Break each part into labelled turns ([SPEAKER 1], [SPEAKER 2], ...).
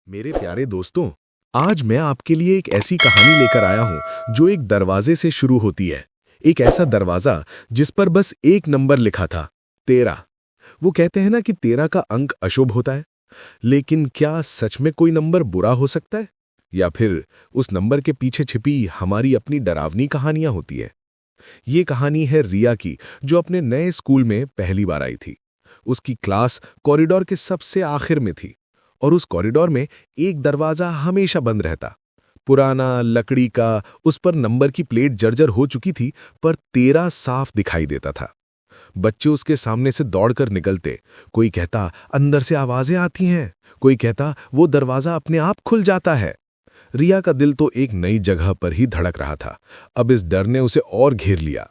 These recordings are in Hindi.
[SPEAKER 1] मेरे प्यारे दोस्तों, आज मैं आपके लिए एक ऐसी कहानी लेकर आया हूं जो एक दरवाजे से शुरू होती है। एक ऐसा दरवाजा जिस पर बस एक नंबर लिखा था, 13। वो कहते हैं ना कि 13 का अंक अशुभ होता है, लेकिन क्या सच में कोई नंबर बुरा हो सकता है? या फिर उस नंबर के पीछे छिपी हमारी अपनी डरावनी कहानियां होती है? ये कहानी है रिया की, जो अपने नए स्कूल में पहली बार आई थी। उसकी क्लास कॉरिडोर के सबसे आखिर में थी और उस कॉरिडोर में एक दरवाजा हमेशा बंद रहता। पुराना, लकड़ी का, उस पर नंबर की प्लेट जर्जर हो चुकी थी, पर 13 साफ दिखाई देता था। बच्चे उसके सामने से दौड़कर निकलते। कोई कहता अंदर से आवाजें आती हैं, कोई कहता वो दरवाजा अपने आप खुल जाता है। रिया का दिल तो एक नई जगह पर ही धड़क रहा था। अब इस डर ने उसे और घेर लिया।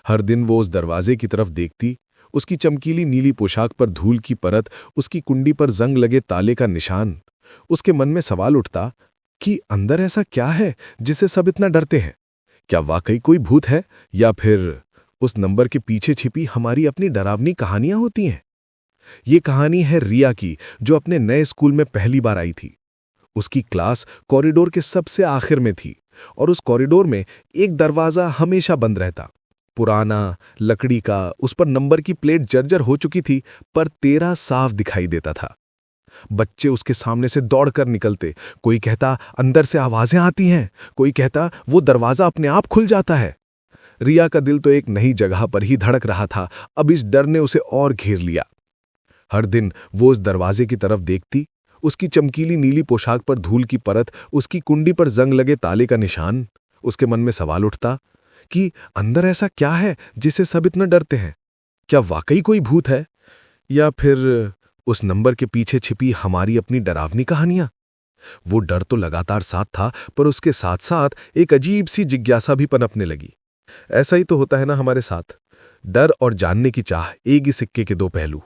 [SPEAKER 1] हर दिन वो उस दरवाजे की तरफ देखती। उसकी चमकीली नीली पोशाक पर धूल की परत, उसकी कुंडी पर जंग लगे ताले का निशान। उसके मन में सवाल उठता कि अंदर ऐसा क्या है जिसे सब इतना डरते हैं? क्या वाकई कोई भूत है, या फिर उस नंबर के पीछे छिपी हमारी अपनी डरावनी कहानियां होती हैं? ये कहानी है रिया की, जो अपने नए स्कूल में पहली बार आई थी। उसकी क्लास कॉरिडोर के सबसे आखिर में थी और उस कॉरिडोर में एक दरवाजा हमेशा बंद रहता। पुराना, लकड़ी का, उस पर नंबर की प्लेट जर्जर हो चुकी थी, पर 13 साफ दिखाई देता था। बच्चे उसके सामने से दौड़कर निकलते। कोई कहता अंदर से आवाजें आती हैं, कोई कहता वो दरवाजा अपने आप खुल जाता है। रिया का दिल तो एक नई जगह पर ही धड़क रहा था। अब इस डर ने उसे और घेर लिया। हर दिन वो उस दरवाजे की तरफ देखती। उसकी चमकीली नीली पोशाक पर धूल की परत, उसकी कुंडी पर जंग लगे ताले का निशान। उसके मन में सवाल उठता कि अंदर ऐसा क्या है जिसे सब इतना डरते हैं? क्या वाकई कोई भूत है, या फिर उस नंबर के पीछे छिपी हमारी अपनी डरावनी कहानियां? वो डर तो लगातार साथ था, पर उसके साथ साथ एक अजीब सी जिज्ञासा भी पनपने लगी। ऐसा ही तो होता है ना हमारे साथ, डर और जानने की चाह एक ही सिक्के के दो पहलू।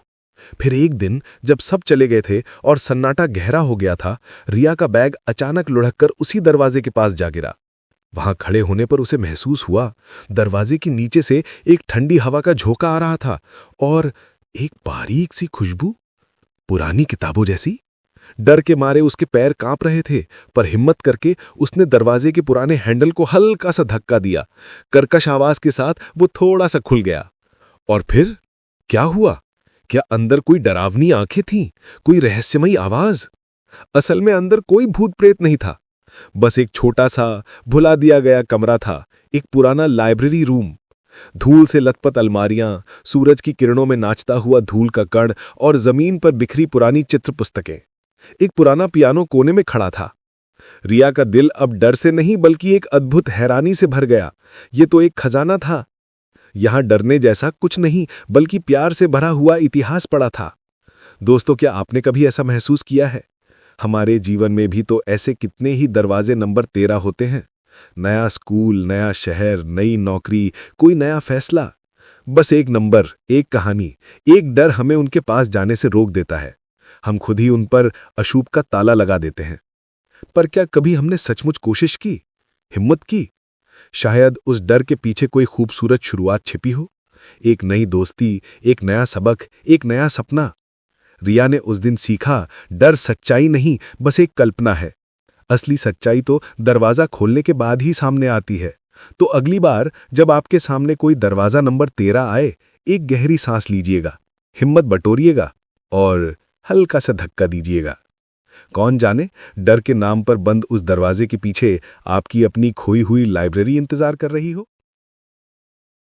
[SPEAKER 1] फिर एक दिन जब सब चले गए थे और सन्नाटा गहरा हो गया था, रिया का बैग अचानक लुढ़ककर उसी दरवाजे के पास जा गिरा। वहां खड़े होने पर उसे महसूस हुआ दरवाजे के नीचे से एक ठंडी हवा का झोंका आ रहा था, और एक बारीक सी खुशबू, पुरानी किताबों जैसी। डर के मारे उसके पैर कांप रहे थे, पर हिम्मत करके उसने दरवाजे के पुराने हैंडल को हल्का सा धक्का दिया। कर्कश आवाज के साथ वो थोड़ा सा खुल गया। और फिर क्या हुआ? क्या अंदर कोई डरावनी आंखें थीं, कोई रहस्यमयी आवाज? असल में अंदर कोई भूत प्रेत नहीं था, बस एक छोटा सा भुला दिया गया कमरा था। एक पुराना लाइब्रेरी रूम, धूल से लथपथ अलमारियां, सूरज की किरणों में नाचता हुआ धूल का कण, और जमीन पर बिखरी पुरानी चित्र पुस्तकें। एक पुराना पियानो कोने में खड़ा था। रिया का दिल अब डर से नहीं बल्कि एक अद्भुत हैरानी से भर गया। ये तो एक खजाना था। यहां डरने जैसा कुछ नहीं, बल्कि प्यार से भरा हुआ इतिहास पड़ा था। दोस्तों, क्या आपने कभी ऐसा महसूस किया है? हमारे जीवन में भी तो ऐसे कितने ही दरवाजे नंबर 13 होते हैं। नया स्कूल, नया शहर, नई नौकरी, कोई नया फैसला। बस एक नंबर, एक कहानी, एक डर हमें उनके पास जाने से रोक देता है। हम खुद ही उन पर अशुभ का ताला लगा देते हैं। पर क्या कभी हमने सचमुच कोशिश की, हिम्मत की? शायद उस डर के पीछे कोई खूबसूरत शुरुआत छिपी हो, एक नई दोस्ती, एक नया सबक, एक नया सपना। रिया ने उस दिन सीखा, डर सच्चाई नहीं, बस एक कल्पना है। असली सच्चाई तो दरवाजा खोलने के बाद ही सामने आती है। तो अगली बार जब आपके सामने कोई दरवाजा नंबर 13 आए, एक गहरी सांस लीजिएगा, हिम्मत बटोरिएगा और हल्का सा धक्का दीजिएगा। कौन जाने, डर के नाम पर बंद उस दरवाजे के पीछे आपकी अपनी खोई हुई लाइब्रेरी इंतजार कर रही हो।